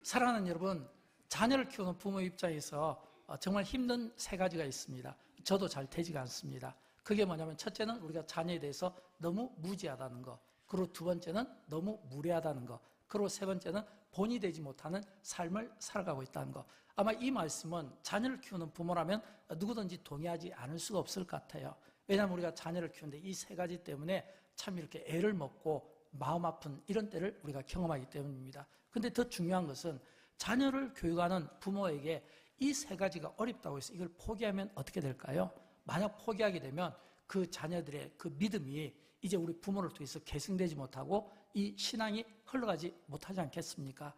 사랑하는 여러분, 자녀를 키우는 부모 입장에서 정말 힘든 세 가지가 있습니다. 저도 잘 되지가 않습니다. 그게 뭐냐면, 첫째는 우리가 자녀에 대해서 너무 무지하다는 거, 그리고 두 번째는 너무 무례하다는 거, 그리고 세 번째는 본이 되지 못하는 삶을 살아가고 있다는 거. 아마 이 말씀은 자녀를 키우는 부모라면 누구든지 동의하지 않을 수가 없을 것 같아요. 왜냐하면 우리가 자녀를 키우는데 이 세 가지 때문에 참 이렇게 애를 먹고 마음 아픈 이런 때를 우리가 경험하기 때문입니다. 근데 더 중요한 것은 자녀를 교육하는 부모에게 이 세 가지가 어렵다고 해서 이걸 포기하면 어떻게 될까요? 만약 포기하게 되면 그 자녀들의 그 믿음이 이제 우리 부모를 통해서 계승되지 못하고 이 신앙이 흘러가지 못하지 않겠습니까?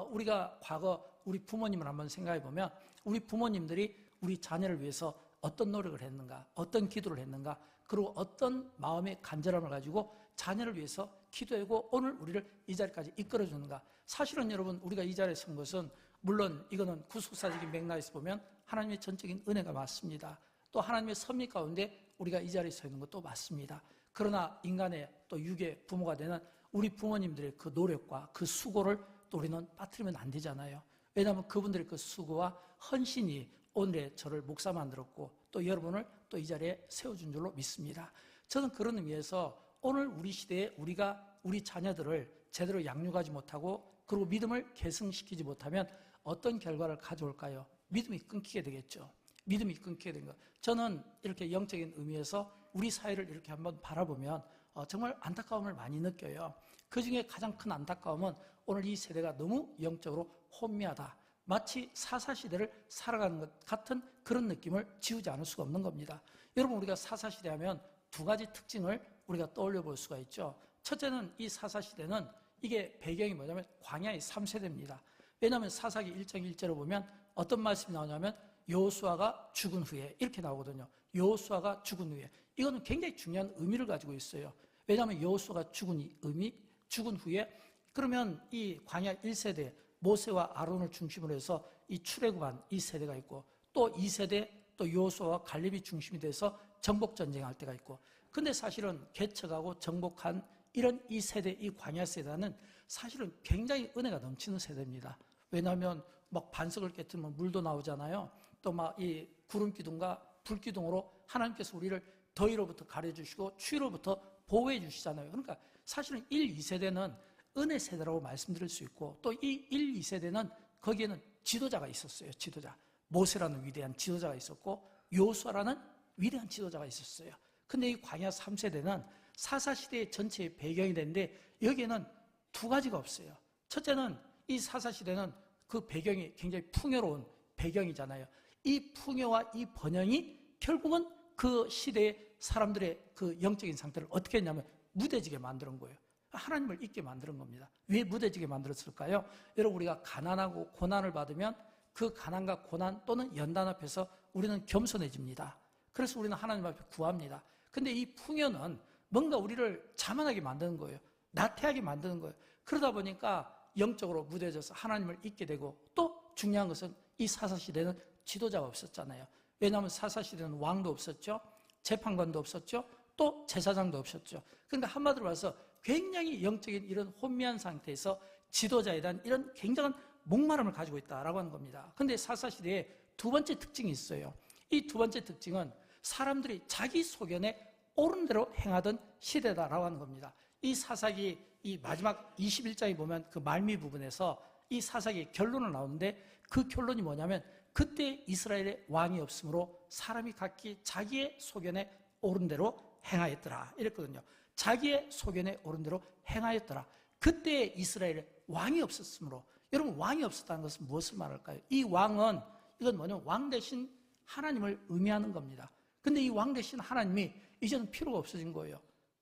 우리가 과거 우리 부모님을 한번 생각해 보면 우리 부모님들이 우리 자녀를 위해서 어떤 노력을 했는가, 어떤 기도를 했는가, 그리고 어떤 마음의 간절함을 가지고 자녀를 위해서 기도하고 오늘 우리를 이 자리까지 이끌어 주는가. 사실은 여러분, 우리가 이 자리에 선 것은 물론 이거는 구속사적인 맥락에서 보면 하나님의 전적인 은혜가 맞습니다. 또 하나님의 섭리 가운데 우리가 이 자리에 서 있는 것도 맞습니다. 그러나 인간의 또 육의 부모가 되는 우리 부모님들의 그 노력과 그 수고를 또 우리는 빠뜨리면 안 되잖아요. 왜냐하면 그분들의 그 수고와 헌신이 오늘의 저를 목사 만들었고 또 여러분을 또 이 자리에 세워준 줄로 믿습니다. 저는 그런 의미에서 오늘 우리 시대에 우리가 우리 자녀들을 제대로 양육하지 못하고 그리고 믿음을 계승시키지 못하면 어떤 결과를 가져올까요? 믿음이 끊기게 되겠죠. 믿음이 끊기게 된 것. 저는 이렇게 영적인 의미에서 우리 사회를 이렇게 한번 바라보면 정말 안타까움을 많이 느껴요. 그중에 가장 큰 안타까움은 오늘 이 세대가 너무 영적으로 혼미하다. 마치 사사시대를 살아가는 것 같은 그런 느낌을 지우지 않을 수가 없는 겁니다. 여러분, 우리가 사사시대 하면 두 가지 특징을 우리가 떠올려 볼 수가 있죠. 첫째는 이 사사시대는 이게 배경이 뭐냐면 광야의 3세대입니다. 왜냐하면 사사기 1장 1절을 보면 어떤 말씀이 나오냐면 여호수아가 죽은 후에 이렇게 나오거든요. 여호수아가 죽은 후에. 이거는 굉장히 중요한 의미를 가지고 있어요. 왜냐하면 여호수아가 죽은 후에 그러면 이 광야 1세대 모세와 아론을 중심으로 해서 이 출애굽한 이 세대가 있고 또 2세대 또 여호수아와 갈렙이 중심이 돼서 정복 전쟁할 때가 있고 근데 사실은 개척하고 정복한 이런 이 세대, 이 광야 세대는 사실은 굉장히 은혜가 넘치는 세대입니다. 왜냐하면 막 반석을 깨뜨리면 물도 나오잖아요. 또 막 이 구름 기둥과 불 기둥으로 하나님께서 우리를 더위로부터 가려주시고 추위로부터 보호해 주시잖아요. 그러니까 사실은 1, 2세대는 은혜 세대라고 말씀드릴 수 있고 또 이 1, 2세대는 거기에는 지도자가 있었어요. 지도자. 모세라는 위대한 지도자가 있었고 여호수아라는 위대한 지도자가 있었어요. 근데 이 광야 3세대는 사사시대의 전체의 배경이 되는데 여기에는 두 가지가 없어요. 첫째는 이 사사시대는 그 배경이 굉장히 풍요로운 배경이잖아요. 이 풍요와 이 번영이 결국은 그 시대의 사람들의 그 영적인 상태를 어떻게 했냐면 무뎌지게 만드는 거예요. 하나님을 잊게 만드는 겁니다. 왜 무뎌지게 만들었을까요? 여러분, 우리가 가난하고 고난을 받으면 그 가난과 고난 또는 연단 앞에서 우리는 겸손해집니다. 그래서 우리는 하나님 앞에 구합니다. 근데 이 풍요는 뭔가 우리를 자만하게 만드는 거예요. 나태하게 만드는 거예요. 그러다 보니까 영적으로 무뎌져서 하나님을 잊게 되고 또 중요한 것은 이 사사시대는 지도자가 없었잖아요. 왜냐하면 사사시대는 왕도 없었죠. 재판관도 없었죠. 또 제사장도 없었죠. 그러니까 한마디로 봐서 굉장히 영적인 이런 혼미한 상태에서 지도자에 대한 이런 굉장한 목마름을 가지고 있다라고 하는 겁니다. 그런데 사사시대에 두 번째 특징이 있어요. 이 두 번째 특징은 사람들이 자기 소견에 옳은 대로 행하던 시대다라고 하는 겁니다. 이 사사기 이 마지막 21장에 보면 그 말미 부분에서 이 사사기의 결론을 나오는데 그 결론이 뭐냐면 그때 이스라엘에 왕이 없으므로 사람이 각기 자기의 소견에 옳은 대로 행하였더라 이랬거든요. 자기의 소견에 옳은 대로 행하였더라. 그때 이스라엘에 왕이 없었으므로. 여러분, 왕이 없었다는 것은 무엇을 말할까요? 이 왕은 이건 뭐냐면 왕 대신 하나님을 의미하는 겁니다. 근데 이 왕 대신 하나님이 이제는 필요가 없어진 거예요.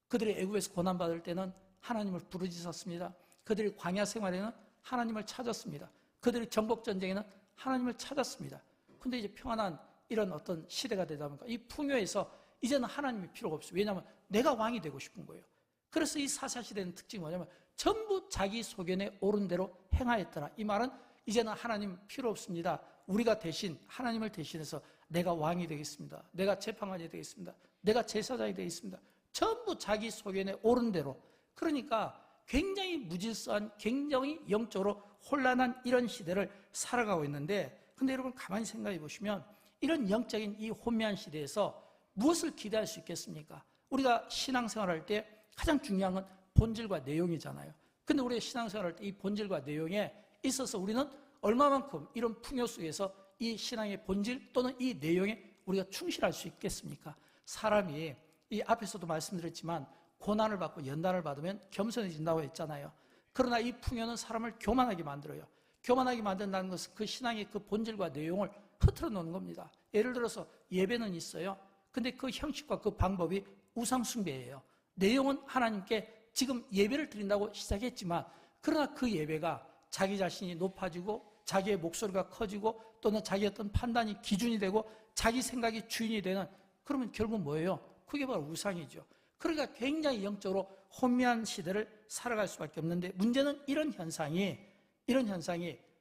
그들이 애굽에서 고난받을 때는 하나님을 부르짖었습니다. 그들이 광야 생활에는 하나님을 찾았습니다. 그들이 정복전쟁에는 하나님을 찾았습니다. 근데 이제 평안한 이런 어떤 시대가 되다 보니까 이 풍요에서 이제는 하나님이 필요가 없어요. 왜냐하면 내가 왕이 되고 싶은 거예요. 그래서 이 사사시대는 특징이 뭐냐면 전부 자기 소견에 옳은 대로 행하였더라. 이 말은 이제는 하나님 필요 없습니다. 우리가 대신 하나님을 대신해서 내가 왕이 되겠습니다. 내가 재판관이 되겠습니다. 내가 제사장이 되겠습니다. 전부 자기 소견에 옳은 대로. 그러니까 굉장히 무질서한, 굉장히 영적으로 혼란한 이런 시대를 살아가고 있는데, 근데 여러분 가만히 생각해 보시면 이런 영적인 이 혼미한 시대에서 무엇을 기대할 수 있겠습니까? 우리가 신앙생활할 때 가장 중요한 건 본질과 내용이잖아요. 근데 우리가 신앙생활할 때 이 본질과 내용에 있어서 우리는 얼마만큼 이런 풍요 속에서 이 신앙의 본질 또는 이 내용에 우리가 충실할 수 있겠습니까? 사람이 이 앞에서도 말씀드렸지만 고난을 받고 연단을 받으면 겸손해진다고 했잖아요. 그러나 이 풍요는 사람을 교만하게 만들어요. 교만하게 만든다는 것은 그 신앙의 그 본질과 내용을 흐트러 놓는 겁니다. 예를 들어서 예배는 있어요. 근데 그 형식과 그 방법이 우상숭배예요. 내용은 하나님께 지금 예배를 드린다고 시작했지만, 그러나 그 예배가 자기 자신이 높아지고 자기의 목소리가 커지고 또는 자기 어떤 판단이 기준이 되고 자기 생각이 주인이 되는, 그러면 결국 뭐예요? 그게 바로 우상이죠. 그러니까 굉장히 영적으로 혼미한 시대를 살아갈 수밖에 없는데, 문제는 이런 현상이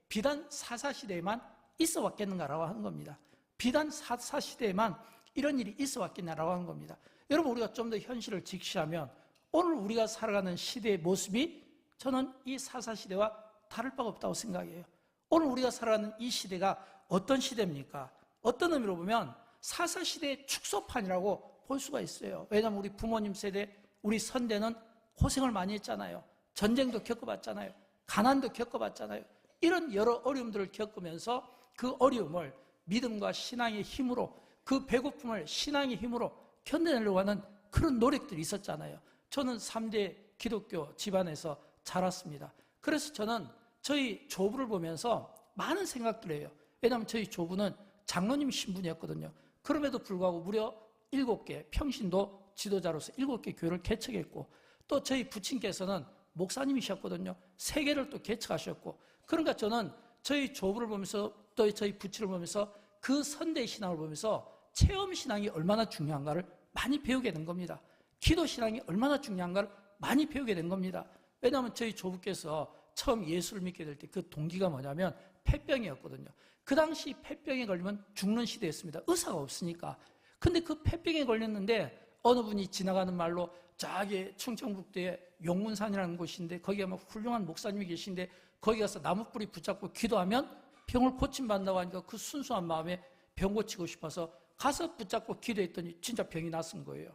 비단 사사시대에만 있어 왔겠는가라고 하는 겁니다. 비단 사사시대에만 이런 일이 있어 왔겠냐라고 하는 겁니다. 여러분, 우리가 좀 더 현실을 직시하면 오늘 우리가 살아가는 시대의 모습이 저는 이 사사시대와 다를 바가 없다고 생각해요. 오늘 우리가 살아가는 이 시대가 어떤 시대입니까? 어떤 의미로 보면 사사시대의 축소판이라고 볼 수가 있어요. 왜냐하면 우리 부모님 세대, 우리 선대는 고생을 많이 했잖아요. 전쟁도 겪어봤잖아요. 가난도 겪어봤잖아요. 이런 여러 어려움들을 겪으면서 그 어려움을 믿음과 신앙의 힘으로, 그 배고픔을 신앙의 힘으로 견뎌내려고 하는 그런 노력들이 있었잖아요. 저는 3대 기독교 집안에서 자랐습니다. 그래서 저는 저희 조부를 보면서 많은 생각들을 해요. 왜냐하면 저희 조부는 장로님 신분이었거든요. 그럼에도 불구하고 무려 7개, 평신도 지도자로서 7개 교회를 개척했고, 또 저희 부친께서는 목사님이셨거든요. 3개를 또 개척하셨고, 그러니까 저는 저희 조부를 보면서 또 저희 부친을 보면서 그 선대 신앙을 보면서 체험 신앙이 얼마나 중요한가를 많이 배우게 된 겁니다. 기도 신앙이 얼마나 중요한가를 많이 배우게 된 겁니다. 왜냐하면 저희 조부께서 처음 예수를 믿게 될 때 그 동기가 뭐냐면 폐병이었거든요. 그 당시 폐병에 걸리면 죽는 시대였습니다. 의사가 없으니까. 근데 그 폐병에 걸렸는데 어느 분이 지나가는 말로 저기 충청북도에 용문산이라는 곳인데 거기에 막 훌륭한 목사님이 계신데 거기 가서 나무뿌리 붙잡고 기도하면 병을 고침받는다고 하니까 그 순수한 마음에 병 고치고 싶어서 가서 붙잡고 기도했더니 진짜 병이 났은 거예요.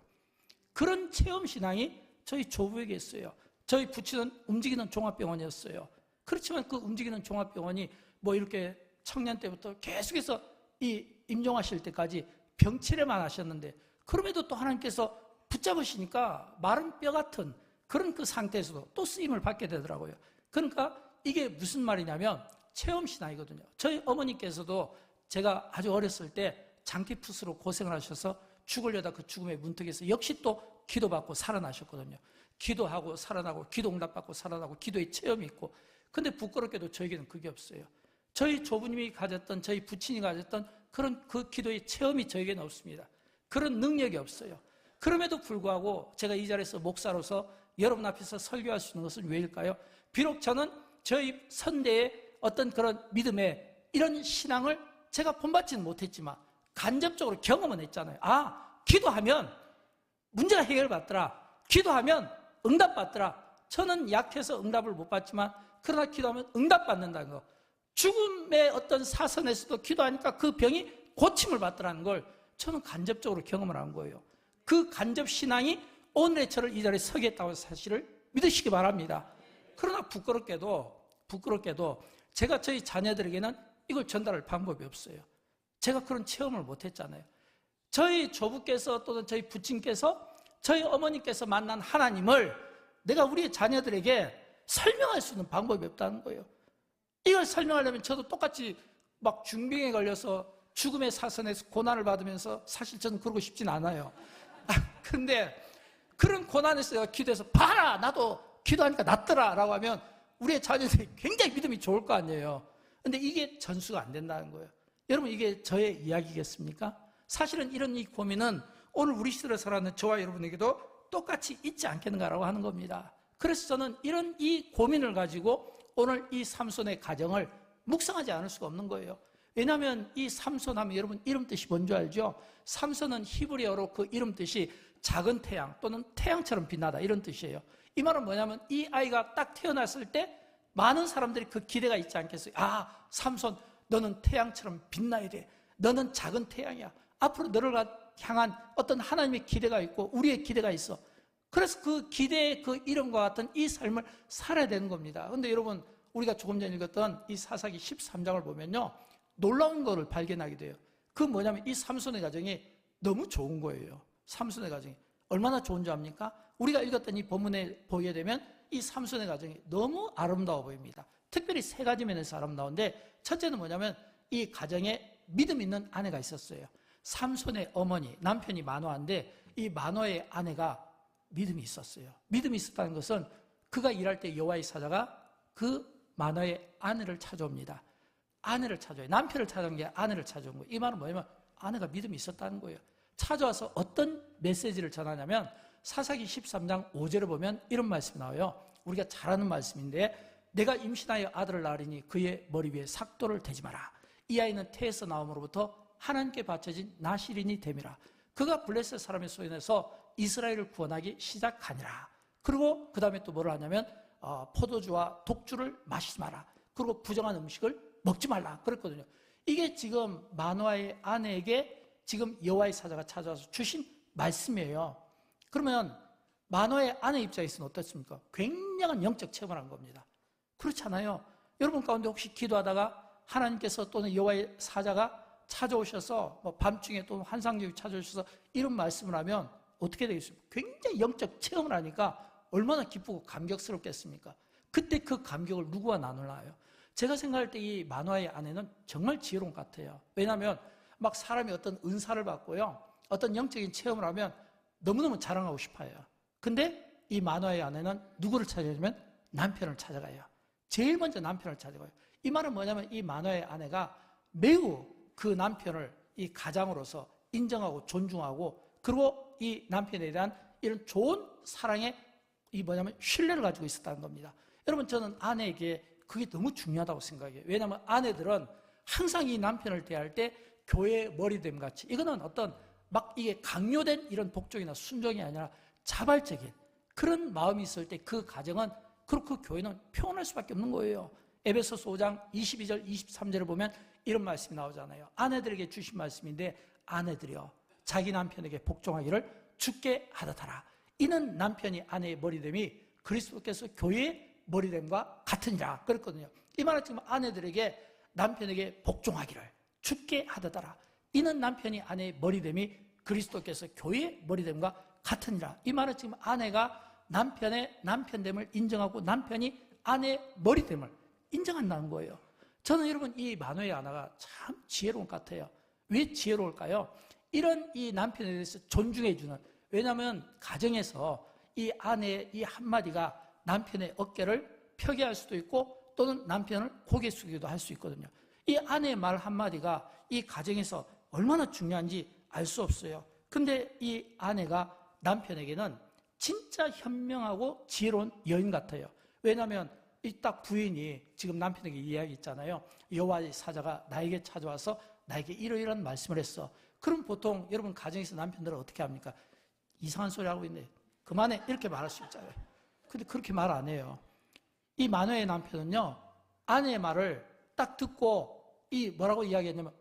그런 체험신앙이 저희 조부에게 있어요. 저희 부친은 움직이는 종합병원이었어요. 그렇지만 그 움직이는 종합병원이 뭐 이렇게 청년 때부터 계속해서 이 임종하실 때까지 병치레만 하셨는데, 그럼에도 또 하나님께서 붙잡으시니까 마른 뼈 같은 그런 그 상태에서도 또 쓰임을 받게 되더라고요. 그러니까 이게 무슨 말이냐면 체험신앙이거든요. 저희 어머니께서도 제가 아주 어렸을 때 장티푸스로 고생을 하셔서 죽으려다 그 죽음의 문턱에서 역시 또 기도받고 살아나셨거든요. 기도하고 살아나고 기도 응답받고 살아나고 기도의 체험이 있고, 근데 부끄럽게도 저에게는 그게 없어요. 저희 조부님이 가졌던, 저희 부친이 가졌던 그런 그 기도의 체험이 저에게는 없습니다. 그런 능력이 없어요. 그럼에도 불구하고 제가 이 자리에서 목사로서 여러분 앞에서 설교할 수 있는 것은 왜일까요? 비록 저는 저희 선대의 어떤 그런 믿음의 이런 신앙을 제가 본받지는 못했지만 간접적으로 경험은 했잖아요. 아, 기도하면 문제가 해결받더라. 기도하면 응답받더라. 저는 약해서 응답을 못 받지만 그러나 기도하면 응답받는다는 거. 죽음의 어떤 사선에서도 기도하니까 그 병이 고침을 받더라는 걸 저는 간접적으로 경험을 한 거예요. 그 간접 신앙이 오늘의 저를 이 자리에 서게 했다는 사실을 믿으시기 바랍니다. 그러나 부끄럽게도 제가 저희 자녀들에게는 이걸 전달할 방법이 없어요. 제가 그런 체험을 못 했잖아요. 저희 조부께서 또는 저희 부친께서 저희 어머니께서 만난 하나님을 내가 우리 자녀들에게 설명할 수 있는 방법이 없다는 거예요. 이걸 설명하려면 저도 똑같이 막 중병에 걸려서 죽음의 사선에서 고난을 받으면서, 사실 저는 그러고 싶진 않아요. 근데 그런 고난에서 내가 기도해서 봐라, 나도 기도하니까 낫더라 라고 하면 우리의 자녀들이 굉장히 믿음이 좋을 거 아니에요. 근데 이게 전수가 안 된다는 거예요. 여러분, 이게 저의 이야기겠습니까? 사실은 이런 이 고민은 오늘 우리 시대를 살아가는 저와 여러분에게도 똑같이 있지 않겠는가라고 하는 겁니다. 그래서 저는 이런 이 고민을 가지고 오늘 이 삼손의 가정을 묵상하지 않을 수가 없는 거예요. 왜냐하면 이 삼손 하면 여러분 이름 뜻이 뭔지 알죠? 삼손은 히브리어로 그 이름 뜻이 작은 태양 또는 태양처럼 빛나다 이런 뜻이에요. 이 말은 뭐냐면 이 아이가 딱 태어났을 때 많은 사람들이 그 기대가 있지 않겠어요? 아, 삼손, 너는 태양처럼 빛나야 돼. 너는 작은 태양이야. 앞으로 너를 향한 어떤 하나님의 기대가 있고 우리의 기대가 있어. 그래서 그 기대의 그 이름과 같은 이 삶을 살아야 되는 겁니다. 그런데 여러분, 우리가 조금 전에 읽었던 이 사사기 13장을 보면요, 놀라운 것을 발견하게 돼요. 그 뭐냐면 이 삼손의 가정이 너무 좋은 거예요. 삼손의 가정이 얼마나 좋은 줄 압니까? 우리가 읽었던 이 본문에 보게 되면 이 삼손의 가정이 너무 아름다워 보입니다. 특별히 세 가지 면에서 아름다운데, 첫째는 뭐냐면 이 가정에 믿음 있는 아내가 있었어요. 삼손의 어머니, 남편이 마노아인데 이 마노아의 아내가 믿음이 있었어요. 믿음이 있었다는 것은 그가 일할 때 여호와의 사자가 그 마노아의 아내를 찾아옵니다. 아내를 찾아요. 남편을 찾아온 게 아내를 찾아온 거예요. 이 말은 뭐냐면 아내가 믿음이 있었다는 거예요. 찾아와서 어떤 메시지를 전하냐면 사사기 13장 5절을 보면 이런 말씀이 나와요. 우리가 잘 아는 말씀인데, 내가 임신하여 아들을 낳으리니 그의 머리 위에 삭도를 대지 마라. 이 아이는 태에서 나옴으로부터 하나님께 바쳐진 나실인이 됨이라. 그가 블레셋 사람의 소연에서 이스라엘을 구원하기 시작하니라. 그리고 그 다음에 또 뭐를 하냐면 포도주와 독주를 마시지 마라. 그리고 부정한 음식을 먹지 말라 그랬거든요. 이게 지금 마노아의 아내에게 지금 여호와의 사자가 찾아와서 주신 말씀이에요. 그러면 마노아의 아내 입장에서는 어떻습니까? 굉장한 영적 체험을 한 겁니다. 그렇지 않아요? 여러분 가운데 혹시 기도하다가 하나님께서 또는 여호와의 사자가 찾아오셔서 밤중에 또 환상적으로 찾아오셔서 이런 말씀을 하면 어떻게 되겠습니까? 굉장히 영적 체험을 하니까 얼마나 기쁘고 감격스럽겠습니까? 그때 그 감격을 누구와 나누나요? 제가 생각할 때 이 마노아의 아내는 정말 지혜로운 것 같아요. 왜냐하면 막 사람이 어떤 은사를 받고요, 어떤 영적인 체험을 하면 너무너무 자랑하고 싶어요. 근데 이 마노아의 아내는 누구를 찾아가냐면 남편을 찾아가요. 제일 먼저 남편을 찾아가요. 이 말은 뭐냐면 이 마노아의 아내가 매우 그 남편을 이 가장으로서 인정하고 존중하고, 그리고 이 남편에 대한 이런 좋은 사랑의 이 뭐냐면 신뢰를 가지고 있었다는 겁니다. 여러분, 저는 아내에게 그게 너무 중요하다고 생각해요. 왜냐하면 아내들은 항상 이 남편을 대할 때 교회의 머리됨 같이, 이거는 어떤 막 이게 강요된 이런 복종이나 순종이 아니라 자발적인 그런 마음이 있을 때 그 가정은, 그리고 그 교회는 평온할 수밖에 없는 거예요. 에베소서 5장 22절 23절을 보면 이런 말씀이 나오잖아요. 아내들에게 주신 말씀인데, 아내들이여 자기 남편에게 복종하기를 주께 하듯하라. 이는 남편이 아내의 머리됨이 그리스도께서 교회의 머리됨과 같으니라 그랬거든요. 이 말은 지금 아내들에게 남편에게 복종하기를 주께 하듯하라. 이는 남편이 아내의 머리됨이 그리스도께서 교회의 머리됨과 같으니라. 이 말은 지금 아내가 남편의 남편됨을 인정하고 남편이 아내의 머리됨을 인정한다는 거예요. 저는 여러분 이 마노아의 아내가 참 지혜로운 것 같아요. 왜 지혜로울까요? 이런 이 남편에 대해서 존중해주는, 왜냐하면 가정에서 이 아내의 이 한마디가 남편의 어깨를 펴게 할 수도 있고 또는 남편을 고개 숙이기도 할 수 있거든요. 이 아내의 말 한마디가 이 가정에서 얼마나 중요한지 알 수 없어요. 근데 이 아내가 남편에게는 진짜 현명하고 지혜로운 여인 같아요. 왜냐하면 이 딱 부인이 지금 남편에게 이야기 있잖아요. 여호와의 사자가 나에게 찾아와서 나에게 이러이러한 말씀을 했어. 그럼 보통 여러분 가정에서 남편들은 어떻게 합니까? 이상한 소리 하고 있네, 그만해, 이렇게 말할 수 있잖아요. 근데 그렇게 말 안 해요. 이 마노아의 남편은요, 아내의 말을 딱 듣고 이 뭐라고 이야기했냐면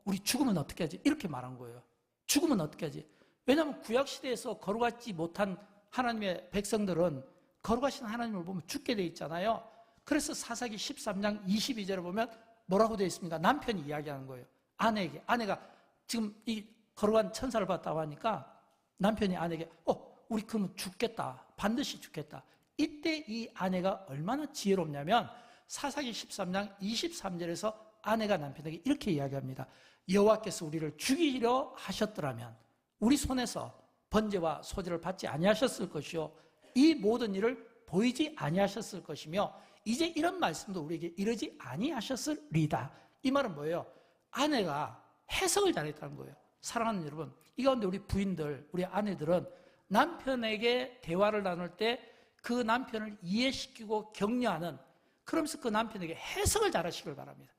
우리 죽으면 어떻게 하지? 이렇게 말한 거예요. 죽으면 어떻게 하지? 왜냐하면 구약시대에서 거룩하지 못한 하나님의 백성들은 거룩하신 하나님을 보면 죽게 돼 있잖아요. 그래서 사사기 13장 22절을 보면 뭐라고 되어 있습니까? 남편이 이야기하는 거예요. 아내에게. 아내가 지금 이 거룩한 천사를 봤다고 하니까 남편이 아내에게 우리 그러면 죽겠다, 반드시 죽겠다. 이때 이 아내가 얼마나 지혜롭냐면 사사기 13장 23절에서 아내가 남편에게 이렇게 이야기합니다. 여호와께서 우리를 죽이려 하셨더라면 우리 손에서 번제와 소제를 받지 아니하셨을 것이요 이 모든 일을 보이지 아니하셨을 것이며 이제 이런 말씀도 우리에게 이르지 아니하셨으리다. 이 말은 뭐예요? 아내가 해석을 잘했다는 거예요. 사랑하는 여러분, 이 가운데 우리 부인들, 우리 아내들은 남편에게 대화를 나눌 때 그 남편을 이해시키고 격려하는, 그러면서 그 남편에게 해석을 잘하시길 바랍니다.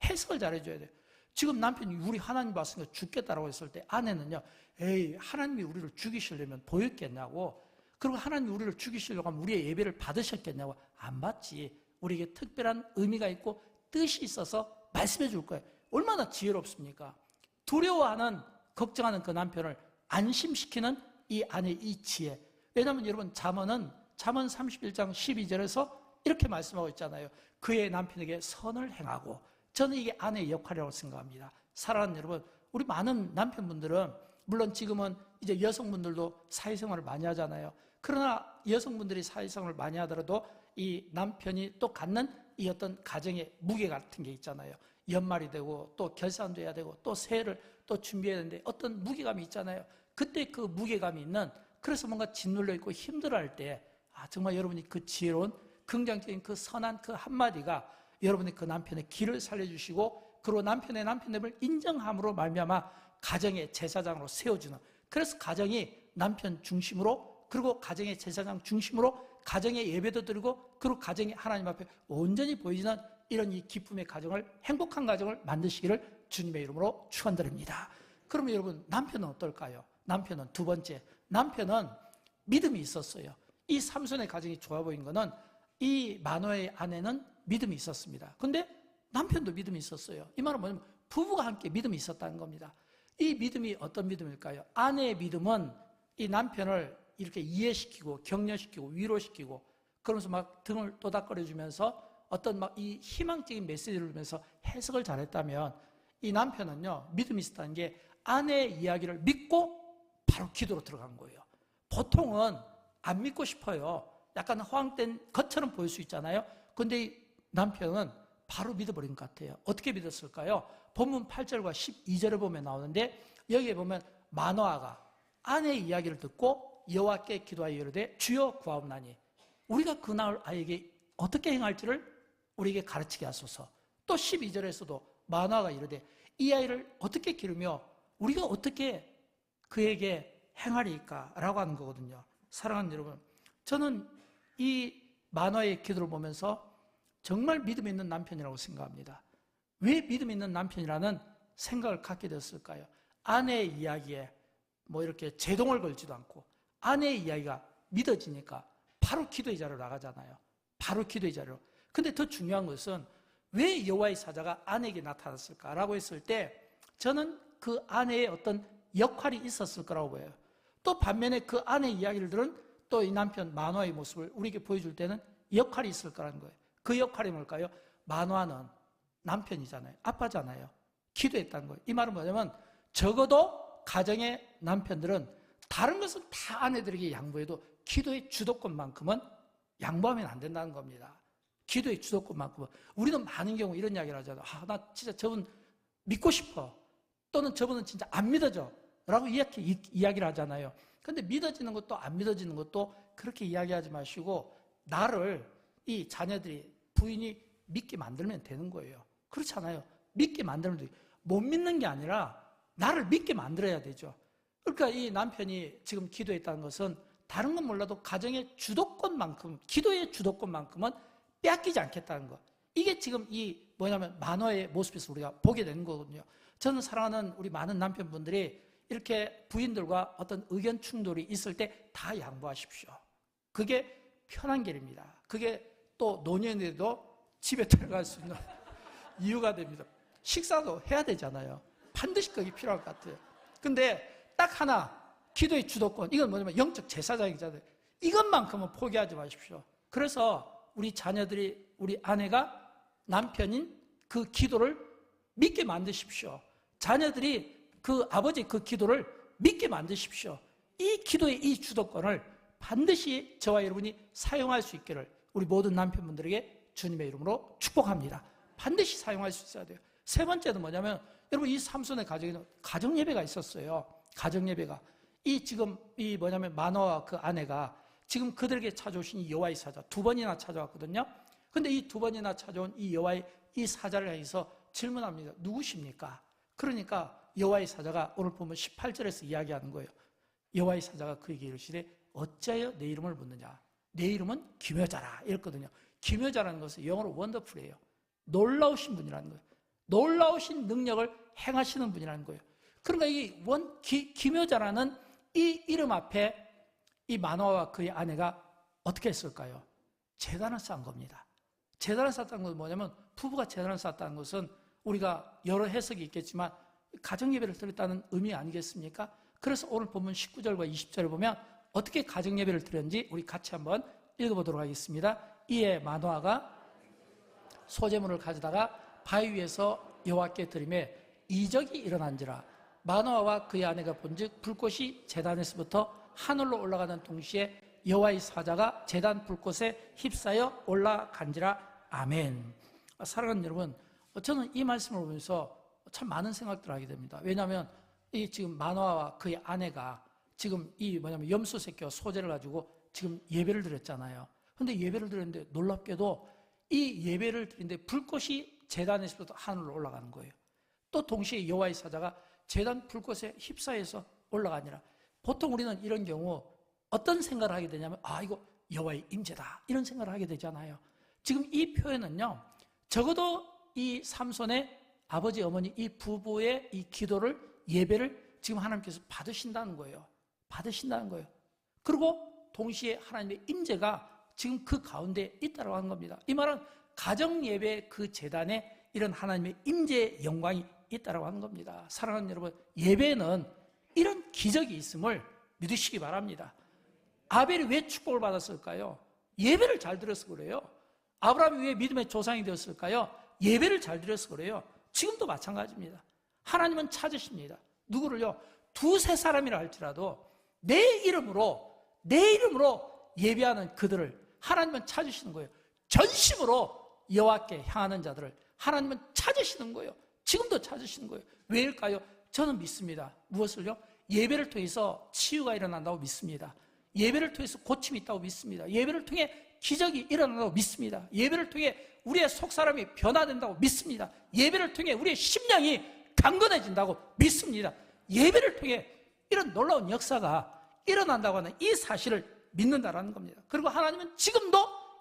해석을 잘해줘야 돼요. 지금 남편이 우리 하나님 봤으니까 죽겠다라고 했을 때 아내는요, 에이, 하나님이 우리를 죽이시려면 보였겠냐고, 그리고 하나님 우리를 죽이시려고 하면 우리의 예배를 받으셨겠냐고. 안 받지. 우리에게 특별한 의미가 있고 뜻이 있어서 말씀해 줄 거예요. 얼마나 지혜롭습니까? 두려워하는, 걱정하는 그 남편을 안심시키는 이 아내의 이 지혜. 왜냐하면 여러분, 잠언 31장 12절에서 이렇게 말씀하고 있잖아요. 그의 남편에게 선을 행하고. 저는 이게 아내의 역할이라고 생각합니다. 사랑하는 여러분, 우리 많은 남편분들은 물론 지금은 이제 여성분들도 사회생활을 많이 하잖아요. 그러나 여성분들이 사회생활을 많이 하더라도 이 남편이 또 갖는 이 어떤 가정의 무게 같은 게 있잖아요. 연말이 되고 또 결산도 해야 되고 또 새해를 또 준비해야 되는데 어떤 무게감이 있잖아요. 그때 그 무게감이 있는, 그래서 뭔가 짓눌려 있고 힘들어할 때 정말 여러분이 그 지혜로운 긍정적인 그 선한 그 한마디가 여러분의 그 남편의 길을 살려주시고, 그리고 남편의 남편됨을 인정함으로 말미암아 가정의 제사장으로 세워주는, 그래서 가정이 남편 중심으로, 그리고 가정의 제사장 중심으로 가정의 예배도 드리고, 그리고 가정이 하나님 앞에 온전히 보이는 이런 이 기쁨의 가정을, 행복한 가정을 만드시기를 주님의 이름으로 축원드립니다. 그러면 여러분, 남편은 어떨까요? 남편은 두 번째, 남편은 믿음이 있었어요. 이 삼손의 가정이 좋아 보인 거는 이 마노아의 아내는 믿음이 있었습니다. 근데 남편도 믿음이 있었어요. 이 말은 뭐냐면 부부가 함께 믿음이 있었다는 겁니다. 이 믿음이 어떤 믿음일까요? 아내의 믿음은 이 남편을 이렇게 이해시키고 격려시키고 위로시키고 그러면서 막 등을 또닥거려주면서 어떤 막 이 희망적인 메시지를 주면서 해석을 잘했다면, 이 남편은요, 믿음이 있었다는 게 아내의 이야기를 믿고 바로 기도로 들어간 거예요. 보통은 안 믿고 싶어요. 약간 허황된 것처럼 보일 수 있잖아요. 근데 이 남편은 바로 믿어버린 것 같아요. 어떻게 믿었을까요? 본문 8절과 12절에 보면 나오는데, 여기에 보면 마노아가 아내의 이야기를 듣고 여호와께 기도하여 이르되 주여 구하옵나니 우리가 그 나을 아이에게 어떻게 행할지를 우리에게 가르치게 하소서. 또 12절에서도 마노아가 이르되 이 아이를 어떻게 기르며 우리가 어떻게 그에게 행하리까? 라고 하는 거거든요. 사랑하는 여러분, 저는 이 마노아의 기도를 보면서 정말 믿음 있는 남편이라고 생각합니다. 왜 믿음 있는 남편이라는 생각을 갖게 되었을까요? 아내의 이야기에 뭐 이렇게 제동을 걸지도 않고 아내의 이야기가 믿어지니까 바로 기도의 자리로 나가잖아요. 바로 기도의 자리로. 근데 더 중요한 것은 왜 여호와의 사자가 아내에게 나타났을까라고 했을 때, 저는 그 아내의 어떤 역할이 있었을 거라고 보여요. 또 반면에 그 아내의 이야기를 들은 또 이 남편 마노아의 모습을 우리에게 보여줄 때는 역할이 있을 거라는 거예요. 그 역할이 뭘까요? 마노아는 남편이잖아요. 아빠잖아요. 기도했다는 거예요. 이 말은 뭐냐면 적어도 가정의 남편들은 다른 것은 다 아내들에게 양보해도 기도의 주도권만큼은 양보하면 안 된다는 겁니다. 기도의 주도권만큼은. 우리는 많은 경우 이런 이야기를 하잖아요. 나 진짜 저분 믿고 싶어. 또는 저분은 진짜 안 믿어져. 라고 이렇게 이야기를 하잖아요. 근데 믿어지는 것도 안 믿어지는 것도 그렇게 이야기하지 마시고, 나를 이 자녀들이, 부인이 믿게 만들면 되는 거예요. 그렇잖아요. 믿게 만들면 돼요. 못 믿는 게 아니라 나를 믿게 만들어야 되죠. 그러니까 이 남편이 지금 기도했다는 것은 다른 건 몰라도 가정의 주도권만큼, 기도의 주도권만큼은 빼앗기지 않겠다는 거. 이게 지금 이 뭐냐면 마노아의 모습에서 우리가 보게 되는 거거든요. 저는 사랑하는 우리 많은 남편분들이 이렇게 부인들과 어떤 의견 충돌이 있을 때 다 양보하십시오. 그게 편한 길입니다. 그게 또 노년에도 집에 들어갈 수 있는 이유가 됩니다. 식사도 해야 되잖아요. 반드시 그게 필요할 것 같아요. 근데 딱 하나, 기도의 주도권, 이건 뭐냐면 영적 제사장이잖아요. 이것만큼은 포기하지 마십시오. 그래서 우리 자녀들이, 우리 아내가 남편인 그 기도를 믿게 만드십시오. 자녀들이 그 아버지 그 기도를 믿게 만드십시오. 이 기도의 이 주도권을 반드시 저와 여러분이 사용할 수 있기를 우리 모든 남편분들에게 주님의 이름으로 축복합니다. 반드시 사용할 수 있어야 돼요. 세 번째는 뭐냐면, 여러분 이 삼손의 가정에는 가정 예배가 있었어요. 가정 예배가. 이 지금 이 뭐냐면 마노아와 그 아내가 지금 그들에게 찾아오신 이 여호와의 사자 두 번이나 찾아왔거든요. 근데 이 두 번이나 찾아온 이 여호와의 이 사자를 향해서 질문합니다. 누구십니까? 그러니까 여호와의 사자가 오늘 보면 18절에서 이야기하는 거예요. 여호와의 사자가 그에게 이르시되 어찌하여 내 이름을 묻느냐? 내 이름은 기묘자라 이랬거든요. 기묘자라는 것은 영어로 원더풀이에요. 놀라우신 분이라는 거예요. 놀라우신 능력을 행하시는 분이라는 거예요. 그러니까 이 기묘자라는 이 이름 앞에 이 마노아와 그의 아내가 어떻게 했을까요? 제단을 쌓은 겁니다. 제단을 쌓았다는 것은 뭐냐면 부부가 제단을 쌓았다는 것은 우리가 여러 해석이 있겠지만 가정예배를 드렸다는 의미 아니겠습니까? 그래서 오늘 본문 19절과 20절을 보면 어떻게 가정예배를 드렸는지 우리 같이 한번 읽어보도록 하겠습니다. 이에 마노아가 소제물을 가져다가 바위 위에서 여호와께 드리매 이적이 일어난지라. 마노아와 그의 아내가 본즉 불꽃이 제단에서부터 하늘로 올라가는 동시에 여호와의 사자가 제단 불꽃에 휩싸여 올라간지라. 아멘. 사랑하는 여러분, 저는 이 말씀을 보면서 참 많은 생각들을 하게 됩니다. 왜냐하면 이 지금 마노아와 그의 아내가 지금 이 염소새끼와 소제를 가지고 지금 예배를 드렸잖아요. 근데 예배를 드렸는데 놀랍게도 이 예배를 드리는데 불꽃이 제단에서부터 하늘로 올라가는 거예요. 또 동시에 여호와의 사자가 제단 불꽃에 휩싸여서 올라가니라. 보통 우리는 이런 경우 어떤 생각을 하게 되냐면 이거 여호와의 임재다 이런 생각을 하게 되잖아요. 지금 이 표현은요, 적어도 이 삼손의 아버지 어머니 이 부부의 이 기도를 예배를 지금 하나님께서 받으신다는 거예요. 받으신다는 거예요. 그리고 동시에 하나님의 임재가 지금 그 가운데 있다고 하는 겁니다. 이 말은 가정 예배 그 제단에 이런 하나님의 임재의 영광이 있다고 하는 겁니다. 사랑하는 여러분, 예배는 이런 기적이 있음을 믿으시기 바랍니다. 아벨이 왜 축복을 받았을까요? 예배를 잘 드려서 그래요. 아브라함이 왜 믿음의 조상이 되었을까요? 예배를 잘 드려서 그래요. 지금도 마찬가지입니다. 하나님은 찾으십니다. 누구를요? 두세 사람이라 할지라도 내 이름으로 예배하는 그들을 하나님은 찾으시는 거예요. 전심으로 여호와께 향하는 자들을 하나님은 찾으시는 거예요. 지금도 찾으시는 거예요. 왜일까요? 저는 믿습니다. 무엇을요? 예배를 통해서 치유가 일어난다고 믿습니다. 예배를 통해서 고침이 있다고 믿습니다. 예배를 통해 기적이 일어난다고 믿습니다. 예배를 통해 우리의 속사람이 변화된다고 믿습니다. 예배를 통해 우리의 심령이 강건해진다고 믿습니다. 예배를 통해 이런 놀라운 역사가 일어난다고 하는 이 사실을 믿는다라는 겁니다. 그리고 하나님은 지금도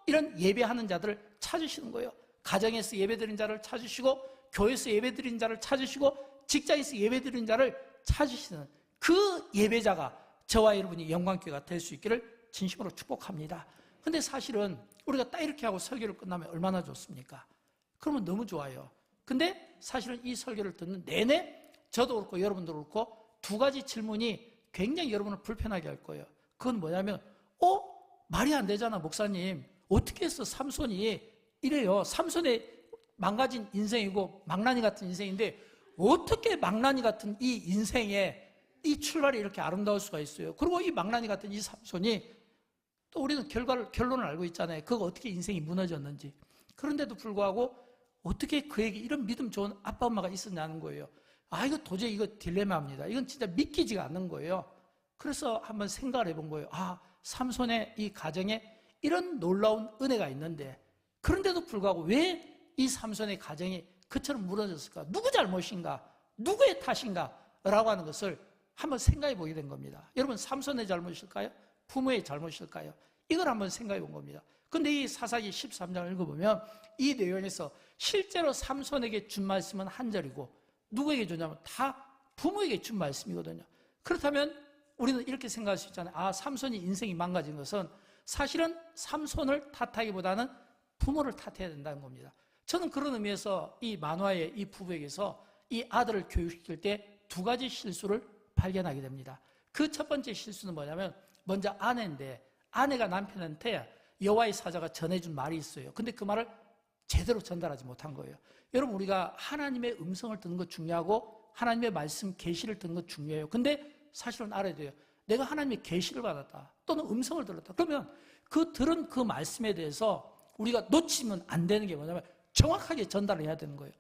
이런 예배하는 자들을 찾으시는 거예요. 가정에서 예배드린 자를 찾으시고, 교회에서 예배드린 자를 찾으시고, 직장에서 예배드린 자를 찾으시는 그 예배자가 저와 여러분이 영광교회가 될 수 있기를 진심으로 축복합니다. 근데 사실은 우리가 딱 이렇게 하고 설교를 끝나면 얼마나 좋습니까? 그러면 너무 좋아요. 근데 사실은 이 설교를 듣는 내내 저도 그렇고 여러분도 그렇고 두 가지 질문이 굉장히 여러분을 불편하게 할 거예요. 그건 뭐냐면 말이 안 되잖아 목사님. 어떻게 해서 삼손이 이래요. 삼손의 망가진 인생이고 망나니 같은 인생인데 어떻게 망나니 같은 이 인생에 이 출발이 이렇게 아름다울 수가 있어요. 그리고 이 망나니 같은 이 삼손이 또 우리는 결론을 알고 있잖아요. 그거 어떻게 인생이 무너졌는지. 그런데도 불구하고 어떻게 그에게 이런 믿음 좋은 아빠 엄마가 있었냐는 거예요. 이거 도저히 이거 딜레마입니다. 이건 진짜 믿기지가 않는 거예요. 그래서 한번 생각을 해본 거예요. 삼손의 이 가정에 이런 놀라운 은혜가 있는데 그런데도 불구하고 왜 이 삼손의 가정이 그처럼 무너졌을까? 누구 잘못인가? 누구의 탓인가? 라고 하는 것을 한번 생각해 보게 된 겁니다. 여러분, 삼손의 잘못일까요? 부모의 잘못일까요? 이걸 한번 생각해 본 겁니다. 근데 이 사사기 13장을 읽어보면 이 내용에서 실제로 삼손에게 준 말씀은 한 절이고 누구에게 주냐면 다 부모에게 준 말씀이거든요. 그렇다면 우리는 이렇게 생각할 수 있잖아요. 삼손이 인생이 망가진 것은 사실은 삼손을 탓하기보다는 부모를 탓해야 된다는 겁니다. 저는 그런 의미에서 이 마노아의 이 부부에게서 이 아들을 교육시킬 때 두 가지 실수를 발견하게 됩니다. 그 첫 번째 실수는 뭐냐면 먼저 아내인데 아내가 남편한테 여호와의 사자가 전해준 말이 있어요. 근데 그 말을 제대로 전달하지 못한 거예요. 여러분, 우리가 하나님의 음성을 듣는 것 중요하고 하나님의 말씀 계시를 듣는 것 중요해요. 근데 사실은 알아야 돼요. 내가 하나님의 계시를 받았다 또는 음성을 들었다. 그러면 그 들은 그 말씀에 대해서 우리가 놓치면 안 되는 게 뭐냐면 정확하게 전달을 해야 되는 거예요.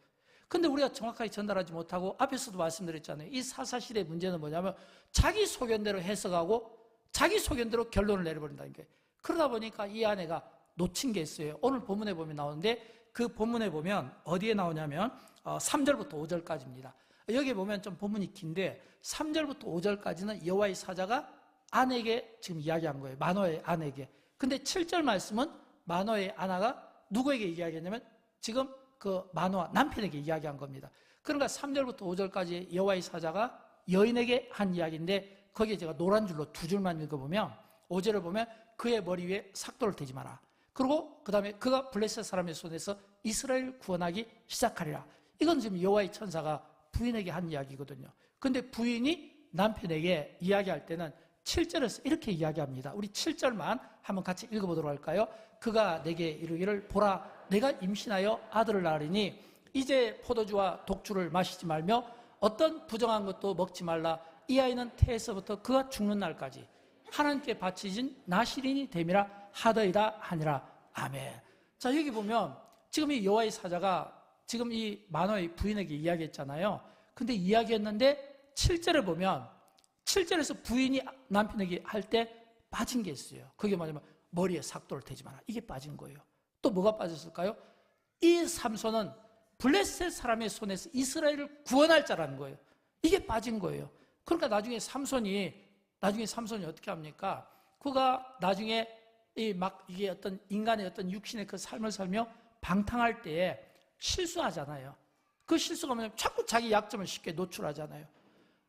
근데 우리가 정확하게 전달하지 못하고 앞에서도 말씀드렸잖아요. 이 사사시대의 문제는 뭐냐면 자기 소견대로 해석하고 자기 소견대로 결론을 내려버린다는 거예요. 그러다 보니까 이 아내가 놓친 게 있어요. 오늘 본문에 보면 나오는데 그 본문에 보면 어디에 나오냐면 3절부터 5절까지입니다. 여기 보면 좀 본문이 긴데 3절부터 5절까지는 여호와의 사자가 아내에게 지금 이야기한 거예요. 마노아의 아내에게. 근데 7절 말씀은 마노아의 아내가 누구에게 이야기했냐면 지금 그 마노아 남편에게 이야기한 겁니다. 그러니까 3절부터 5절까지 여호와의 사자가 여인에게 한 이야기인데 거기에 제가 노란 줄로 두 줄만 읽어보면 5절을 보면 그의 머리 위에 삭도를 대지 마라. 그리고 그 다음에 그가 블레셋 사람의 손에서 이스라엘을 구원하기 시작하리라. 이건 지금 여호와의 천사가 부인에게 한 이야기거든요. 근데 부인이 남편에게 이야기할 때는 7절에서 이렇게 이야기합니다. 우리 7절만 한번 같이 읽어보도록 할까요? 그가 내게 이르기를 보라 내가 임신하여 아들을 낳으리니 이제 포도주와 독주를 마시지 말며 어떤 부정한 것도 먹지 말라. 이 아이는 태에서부터 그가 죽는 날까지 하나님께 바치진 나시린이 됨이라 하더이다 하니라. 아멘. 자, 여기 보면 지금 이 여호와의 사자가 지금 이 마노아의 부인에게 이야기했잖아요. 근데 이야기했는데 7절에 보면 7절에서 부인이 남편에게 할 때 빠진 게 있어요. 그게 뭐냐면 머리에 삭도를 대지 마라. 이게 빠진 거예요. 또 뭐가 빠졌을까요? 이 삼손은 블레셋 사람의 손에서 이스라엘을 구원할 자라는 거예요. 이게 빠진 거예요. 그러니까 나중에 삼손이 어떻게 합니까? 그가 나중에 이게 어떤 인간의 어떤 육신의 그 삶을 살며 방탕할 때에 실수하잖아요. 그 실수가 뭐냐면 자꾸 자기 약점을 쉽게 노출하잖아요.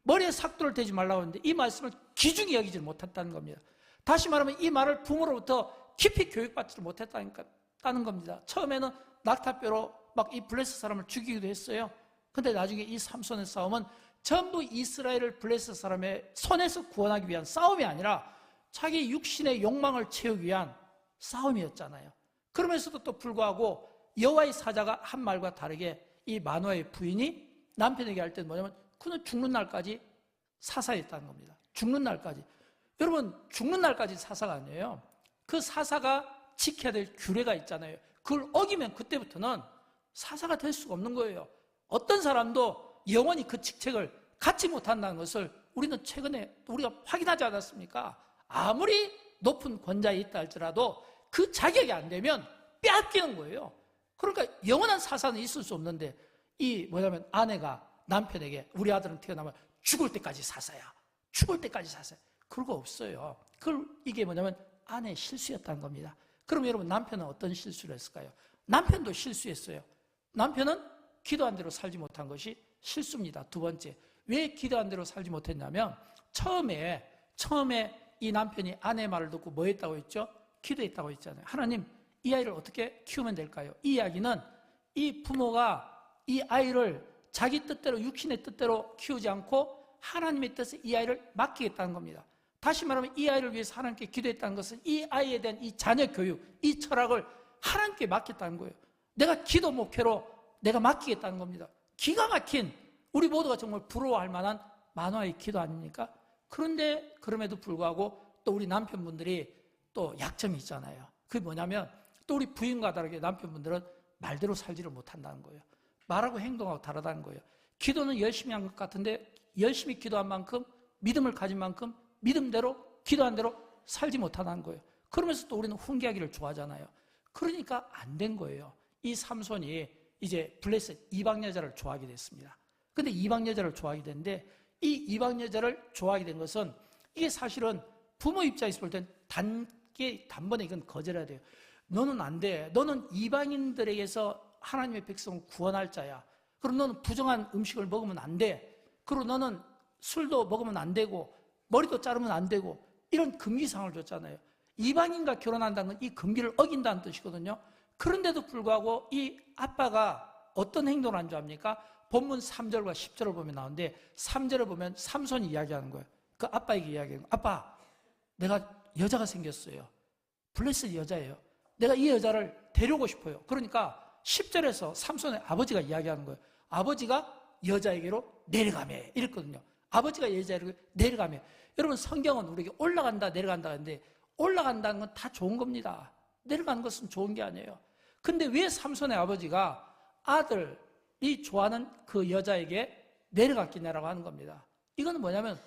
머리에 삭도를 대지 말라고 하는데 이 말씀을 귀중히 여기지 못했다는 겁니다. 다시 말하면 이 말을 부모로부터 깊이 교육받지를 못했다는 겁니다. 처음에는 낙타뼈로 막 이 블레셋 사람을 죽이기도 했어요. 근데 나중에 이 삼손의 싸움은 전부 이스라엘을 블레셋 사람의 손에서 구원하기 위한 싸움이 아니라 자기 육신의 욕망을 채우기 위한 싸움이었잖아요. 그러면서도 또 불구하고 여호와의 사자가 한 말과 다르게 이 마노아의 부인이 남편에게 할 때는 뭐냐면 그는 죽는 날까지 사사했다는 겁니다. 죽는 날까지. 여러분, 죽는 날까지 사사가 아니에요. 그 사사가 지켜야 될 규례가 있잖아요. 그걸 어기면 그때부터는 사사가 될 수가 없는 거예요. 어떤 사람도 영원히 그 직책을 갖지 못한다는 것을 우리는 최근에 우리가 확인하지 않았습니까? 아무리 높은 권자에 있다 할지라도 그 자격이 안 되면 빼앗기는 거예요. 그러니까 영원한 사사는 있을 수 없는데 뭐냐면 아내가 남편에게 우리 아들은 태어나면 죽을 때까지 사사야. 죽을 때까지 사사야. 그런 거 없어요. 이게 뭐냐면 아내의 실수였다는 겁니다. 그럼 여러분 남편은 어떤 실수를 했을까요? 남편도 실수했어요. 남편은 기도한 대로 살지 못한 것이 실수입니다. 두 번째, 왜 기도한 대로 살지 못했냐면 처음에 이 남편이 아내의 말을 듣고 뭐 했다고 했죠? 기도했다고 했잖아요. 하나님, 이 아이를 어떻게 키우면 될까요? 이 이야기는 이 부모가 이 아이를 자기 뜻대로 육신의 뜻대로 키우지 않고 하나님의 뜻에 이 아이를 맡기겠다는 겁니다. 다시 말하면 이 아이를 위해서 하나님께 기도했다는 것은 이 아이에 대한 이 자녀 교육, 이 철학을 하나님께 맡겼다는 거예요. 내가 기도 목회로 내가 맡기겠다는 겁니다. 기가 막힌 우리 모두가 정말 부러워할 만한 마노아의 기도 아닙니까? 그런데 그럼에도 불구하고 또 우리 남편분들이 또 약점이 있잖아요. 그게 뭐냐면 또 우리 부인과 다르게 남편분들은 말대로 살지를 못한다는 거예요. 말하고 행동하고 다르다는 거예요. 기도는 열심히 한 것 같은데 열심히 기도한 만큼 믿음을 가진 만큼 믿음대로 기도한 대로 살지 못한다는 거예요. 그러면서 또 우리는 훈계하기를 좋아하잖아요. 그러니까 안 된 거예요. 이 삼손이 이제 블레셋 이방 여자를 좋아하게 됐습니다. 근데 이방 여자를 좋아하게 됐는데 이 이방 여자를 좋아하게 된 것은 이게 사실은 부모 입장에서 볼 땐 단번에 이건 거절해야 돼요. 너는 안 돼. 너는 이방인들에게서 하나님의 백성을 구원할 자야. 그럼 너는 부정한 음식을 먹으면 안 돼. 그리고 너는 술도 먹으면 안 되고 머리도 자르면 안 되고 이런 금기사항을 줬잖아요. 이방인과 결혼한다는 건 이 금기를 어긴다는 뜻이거든요. 그런데도 불구하고 이 아빠가 어떤 행동을 한 줄 압니까? 본문 3절과 10절을 보면 나오는데 3절을 보면 삼손이 이야기하는 거예요. 그 아빠에게 이야기하는 거예요. 아빠, 내가 여자가 생겼어요. 블레셋 여자예요. 내가 이 여자를 데려오고 싶어요. 그러니까 10절에서 삼손의 아버지가 이야기하는 거예요. 아버지가 여자에게로 내려가매 이랬거든요. 아버지가 여자에게로 내려가매. 여러분 성경은 우리에게 올라간다 내려간다 하는데 올라간다는 건 다 좋은 겁니다. 내려가는 것은 좋은 게 아니에요. 근데 왜 삼손의 아버지가 아들이 좋아하는 그 여자에게 내려갔겠냐라고 하는 겁니다. 이건 뭐냐면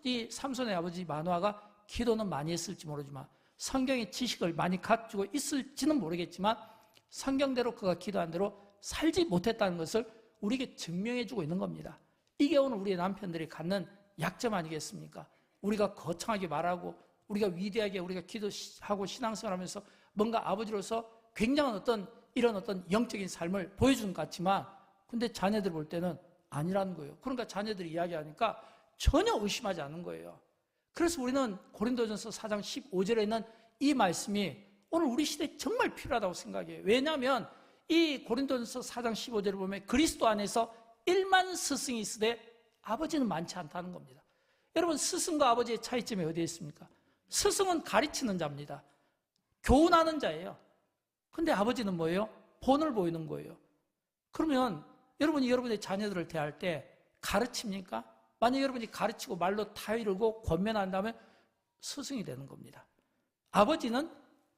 이 삼손의 아버지 마노아가 기도는 많이 했을지 모르지만 성경의 지식을 많이 가지고 있을지는 모르겠지만 성경대로 그가 기도한 대로 살지 못했다는 것을 우리에게 증명해주고 있는 겁니다. 이게 오늘 우리의 남편들이 갖는 약점 아니겠습니까? 우리가 거창하게 말하고 우리가 위대하게 우리가 기도하고 신앙생활하면서 뭔가 아버지로서 굉장한 이런 영적인 삶을 보여주는 것 같지만 근데 자녀들 볼 때는 아니라는 거예요. 그러니까 자녀들이 이야기하니까 전혀 의심하지 않는 거예요. 그래서 우리는 고린도전서 4장 15절에 있는 이 말씀이 오늘 우리 시대에 정말 필요하다고 생각해요. 왜냐하면 이 고린도전서 4장 15절을 보면 그리스도 안에서 1만 스승이 있으되 아버지는 많지 않다는 겁니다. 여러분, 스승과 아버지의 차이점이 어디에 있습니까? 스승은 가르치는 자입니다. 교훈하는 자예요. 근데 아버지는 뭐예요? 본을 보이는 거예요. 그러면 여러분이 여러분의 자녀들을 대할 때 가르칩니까? 만약 여러분이 가르치고 말로 타이르고 권면한다면 스승이 되는 겁니다. 아버지는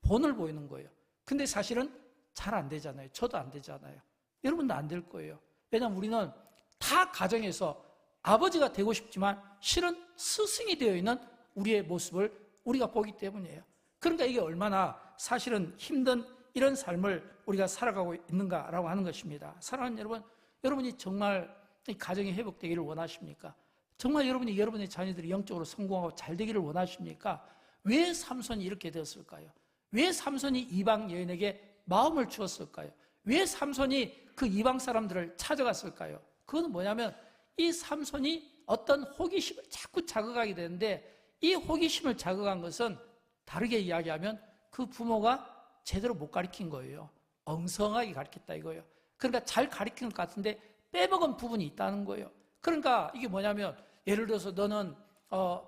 본을 보이는 거예요. 근데 사실은 잘 안 되잖아요. 저도 안 되잖아요. 여러분도 안 될 거예요. 왜냐하면 우리는 다 가정에서 아버지가 되고 싶지만 실은 스승이 되어 있는 우리의 모습을 우리가 보기 때문이에요. 그러니까 이게 얼마나 사실은 힘든 이런 삶을 우리가 살아가고 있는가라고 하는 것입니다. 사랑하는 여러분, 여러분이 정말 이 가정이 회복되기를 원하십니까? 정말 여러분이 여러분의 자녀들이 영적으로 성공하고 잘 되기를 원하십니까? 왜 삼손이 이렇게 되었을까요? 왜 삼손이 이방 여인에게 마음을 주었을까요? 왜 삼손이 그 이방 사람들을 찾아갔을까요? 그건 뭐냐면 이 삼손이 어떤 호기심을 자꾸 자극하게 되는데 이 호기심을 자극한 것은 다르게 이야기하면 그 부모가 제대로 못 가르친 거예요. 엉성하게 가르쳤다 이거예요. 그러니까 잘 가르친 것 같은데 빼먹은 부분이 있다는 거예요. 그러니까 이게 뭐냐면 예를 들어서 너는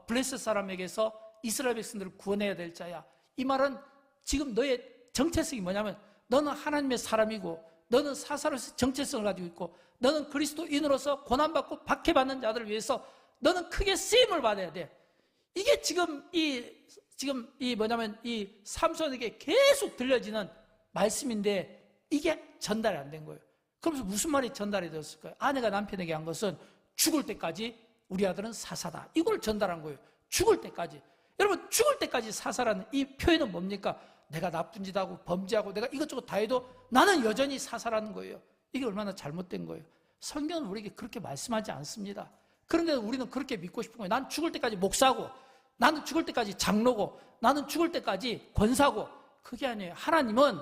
블레셋 사람에게서 이스라엘 백성들을 구원해야 될 자야. 이 말은 지금 너의 정체성이 뭐냐면 너는 하나님의 사람이고 너는 사사로서 정체성을 가지고 있고 너는 그리스도인으로서 고난받고 박해받는 자들을 위해서 너는 크게 쓰임을 받아야 돼. 이게 지금 뭐냐면 이 삼손에게 계속 들려지는 말씀인데 이게 전달이 안 된 거예요. 그러면서 무슨 말이 전달이 되었을까요? 아내가 남편에게 한 것은 죽을 때까지 우리 아들은 사사다. 이걸 전달한 거예요. 죽을 때까지. 여러분, 죽을 때까지 사사라는 이 표현은 뭡니까? 내가 나쁜 짓 하고 범죄하고 내가 이것저것 다 해도 나는 여전히 사사라는 거예요. 이게 얼마나 잘못된 거예요. 성경은 우리에게 그렇게 말씀하지 않습니다. 그런데 우리는 그렇게 믿고 싶은 거예요. 난 죽을 때까지 목사고 나는 죽을 때까지 장로고 나는 죽을 때까지 권사고. 그게 아니에요. 하나님은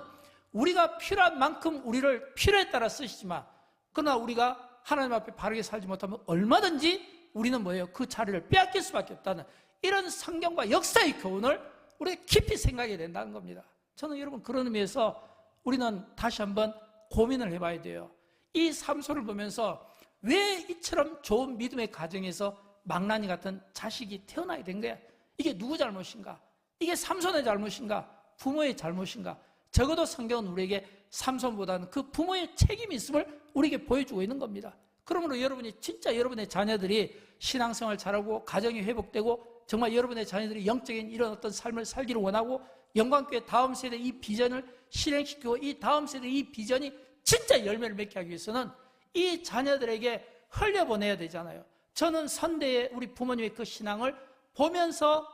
우리가 필요한 만큼 우리를 필요에 따라 쓰시지만 그러나 우리가 하나님 앞에 바르게 살지 못하면 얼마든지 우리는 뭐예요? 그 자리를 빼앗길 수밖에 없다는 이런 성경과 역사의 교훈을 우리가 깊이 생각해야 된다는 겁니다. 저는 여러분 그런 의미에서 우리는 다시 한번 고민을 해봐야 돼요. 이 삼손을 보면서 왜 이처럼 좋은 믿음의 가정에서 망나니 같은 자식이 태어나게 된 거야? 이게 누구 잘못인가? 이게 삼손의 잘못인가? 부모의 잘못인가? 적어도 성경은 우리에게 삼손보다는 그 부모의 책임이 있음을 우리에게 보여주고 있는 겁니다. 그러므로 여러분이 진짜 여러분의 자녀들이 신앙생활 잘하고 가정이 회복되고 정말 여러분의 자녀들이 영적인 이런 어떤 삶을 살기를 원하고 영광교회 다음 세대 이 비전을 실행시키고 이 다음 세대 이 비전이 진짜 열매를 맺게 하기 위해서는 이 자녀들에게 흘려보내야 되잖아요. 저는 선대의 우리 부모님의 그 신앙을 보면서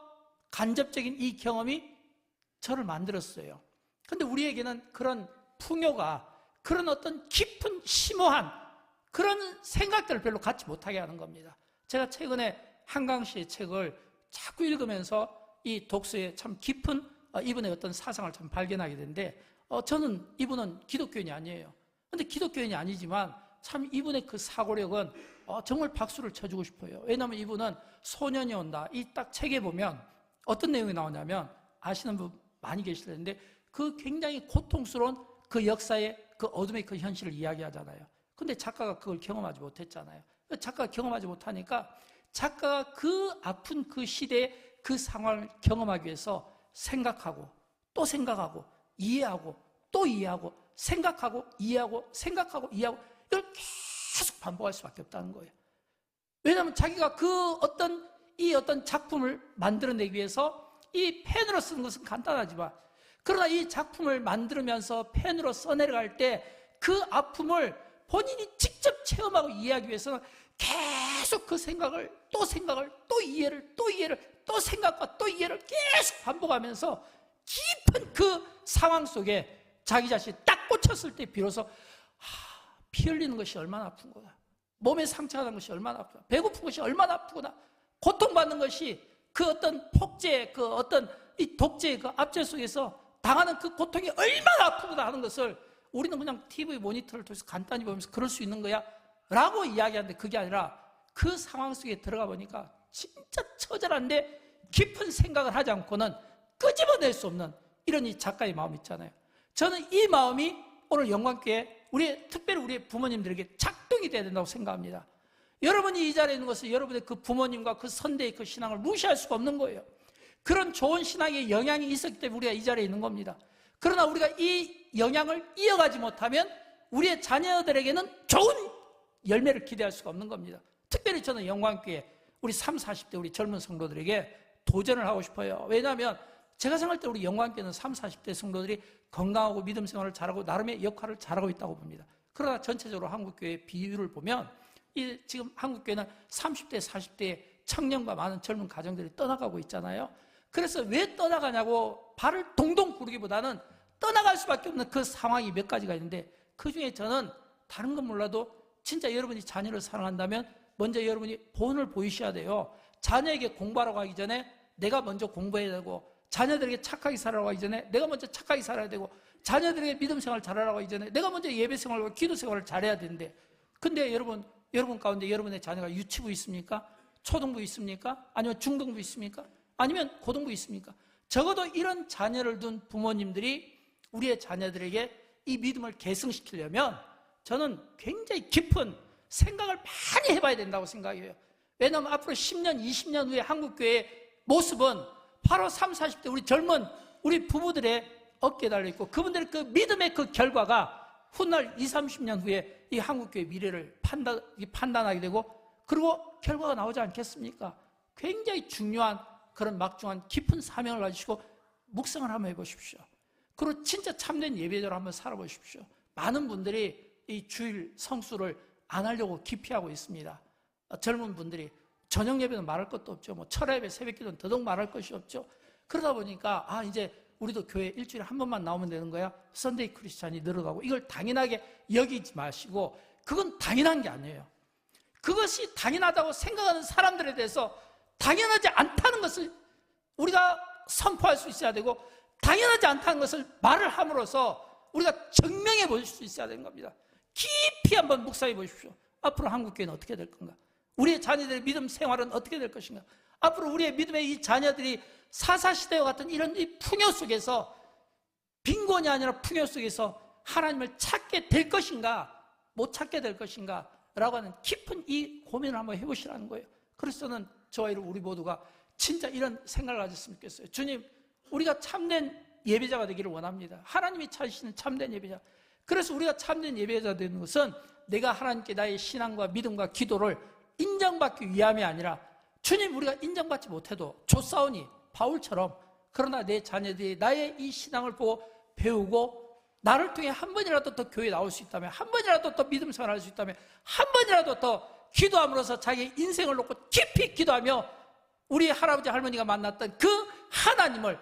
간접적인 이 경험이 저를 만들었어요. 근데 우리에게는 그런 풍요가 그런 어떤 깊은 심오한 그런 생각들을 별로 갖지 못하게 하는 겁니다. 제가 최근에 한강 씨의 책을 자꾸 읽으면서 이 독서에 참 깊은 이분의 어떤 사상을 참 발견하게 되는데 저는 이분은 기독교인이 아니에요. 근데 기독교인이 아니지만 참 이분의 그 사고력은 정말 박수를 쳐주고 싶어요. 왜냐하면 이분은 소년이 온다. 이 딱 책에 보면 어떤 내용이 나오냐면 아시는 분 많이 계실 텐데 그 굉장히 고통스러운 그 역사의 그 어둠의 그 현실을 이야기하잖아요. 근데 작가가 그걸 경험하지 못했잖아요. 작가가 경험하지 못하니까 작가가 그 아픈 그 시대의 그 상황을 경험하기 위해서 생각하고 또 생각하고 이해하고 또 이해하고 생각하고 이해하고 생각하고 이해하고 이걸 계속 반복할 수밖에 없다는 거예요. 왜냐하면 자기가 그 어떤 작품을 만들어내기 위해서 이 펜으로 쓰는 것은 간단하지만 그러나 이 작품을 만들면서 펜으로 써내려갈 때 그 아픔을 본인이 직접 체험하고 이해하기 위해서는 계속 그 생각을 또 이해를 또 생각과 또 이해를 계속 반복하면서 깊은 그 상황 속에 자기 자신이 딱 꽂혔을 때 비로소 피 흘리는 것이 얼마나 아픈 거다. 몸에 상처가 난 것이 얼마나 아프다. 배고픈 것이 얼마나 아프구나. 고통받는 것이 그 어떤 폭제, 그 어떤 이 독재의 그 압제 속에서 당하는 그 고통이 얼마나 아프구나 하는 것을 우리는 그냥 TV 모니터를 통해서 간단히 보면서 그럴 수 있는 거야 라고 이야기하는데 그게 아니라 그 상황 속에 들어가 보니까 진짜 처절한데 깊은 생각을 하지 않고는 끄집어낼 수 없는 이런 이 작가의 마음이 있잖아요. 저는 이 마음이 오늘 영광교회 특별히 우리 부모님들에게 작동이 돼야 된다고 생각합니다. 여러분이 이 자리에 있는 것은 여러분의 그 부모님과 그 선대의 그 신앙을 무시할 수가 없는 거예요. 그런 좋은 신앙의 영향이 있었기 때문에 우리가 이 자리에 있는 겁니다. 그러나 우리가 이 영향을 이어가지 못하면 우리의 자녀들에게는 좋은 열매를 기대할 수가 없는 겁니다. 특별히 저는 영광교회 우리 30, 40대 우리 젊은 성도들에게 도전을 하고 싶어요. 왜냐하면 제가 생각할 때 우리 영광교회는 30, 40대 성도들이 건강하고 믿음 생활을 잘하고 나름의 역할을 잘하고 있다고 봅니다. 그러나 전체적으로 한국교회의 비율을 보면 지금 한국교회는 30대, 40대의 청년과 많은 젊은 가정들이 떠나가고 있잖아요. 그래서 왜 떠나가냐고 발을 동동 구르기보다는 떠나갈 수밖에 없는 그 상황이 몇 가지가 있는데, 그중에 저는 다른 건 몰라도 진짜 여러분이 자녀를 사랑한다면 먼저 여러분이 본을 보이셔야 돼요. 자녀에게 공부하러 가기 전에 내가 먼저 공부해야 되고, 자녀들에게 착하게 살아가고 하기 전에 내가 먼저 착하게 살아야 되고, 자녀들에게 믿음 생활 잘하라고 하기 전에 내가 먼저 예배 생활과 기도 생활을 잘해야 되는데, 근데 여러분 가운데 여러분의 자녀가 유치부 있습니까? 초등부 있습니까? 아니면 중등부 있습니까? 아니면 고등부 있습니까? 적어도 이런 자녀를 둔 부모님들이 우리의 자녀들에게 이 믿음을 계승시키려면 저는 굉장히 깊은 생각을 많이 해봐야 된다고 생각해요. 왜냐하면 앞으로 10년, 20년 후에 한국교회의 모습은 바로 30, 40대 우리 젊은 우리 부부들의 어깨에 달려있고, 그분들의 그 믿음의 그 결과가 훗날 20, 30년 후에 이 한국교회의 미래를 판단하게 되고, 그리고 결과가 나오지 않겠습니까? 굉장히 중요한 그런 막중한 깊은 사명을 가지시고 묵상을 한번 해보십시오. 그리고 진짜 참된 예배자로 한번 살아보십시오. 많은 분들이 이 주일 성수를 안 하려고 기피하고 있습니다. 젊은 분들이 저녁 예배는 말할 것도 없죠. 뭐 철야 예배, 새벽 기도는 더더욱 말할 것이 없죠. 그러다 보니까 이제 우리도 교회 일주일에 한 번만 나오면 되는 거야. 선데이 크리스찬이 늘어가고, 이걸 당연하게 여기지 마시고, 그건 당연한 게 아니에요. 그것이 당연하다고 생각하는 사람들에 대해서 당연하지 않다는 것을 우리가 선포할 수 있어야 되고, 당연하지 않다는 것을 말을 함으로써 우리가 증명해 보실 수 있어야 되는 겁니다. 깊이 한번 묵상해 보십시오. 앞으로 한국교회는 어떻게 될 건가? 우리의 자녀들의 믿음 생활은 어떻게 될 것인가? 앞으로 우리의 믿음의 이 자녀들이 사사시대와 같은 이런 이 풍요 속에서, 빈곤이 아니라 풍요 속에서 하나님을 찾게 될 것인가, 못 찾게 될 것인가 라고 하는 깊은 이 고민을 한번 해보시라는 거예요. 그래서 저는 저와 우리 모두가 진짜 이런 생각을 가졌으면 좋겠어요. 주님, 우리가 참된 예배자가 되기를 원합니다. 하나님이 찾으시는 참된 예배자. 그래서 우리가 참된 예배자 되는 것은 내가 하나님께 나의 신앙과 믿음과 기도를 인정받기 위함이 아니라, 주님, 우리가 인정받지 못해도 좋사오니 바울처럼, 그러나 내 자녀들이 나의 이 신앙을 보고 배우고 나를 통해 한 번이라도 더 교회에 나올 수 있다면, 한 번이라도 더 믿음 생활할 수 있다면, 한 번이라도 더 기도함으로써 자기의 인생을 놓고 깊이 기도하며 우리 할아버지 할머니가 만났던 그 하나님을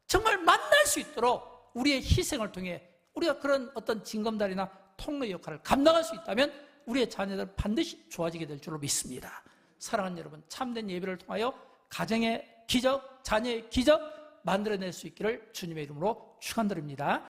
정말 만날 수 있도록 우리의 희생을 통해 우리가 그런 어떤 징검다리나 통로 역할을 감당할 수 있다면 우리의 자녀들은 반드시 좋아지게 될 줄로 믿습니다. 사랑하는 여러분, 참된 예배를 통하여 가정의 기적, 자녀의 기적 만들어낼 수 있기를 주님의 이름으로 축원드립니다.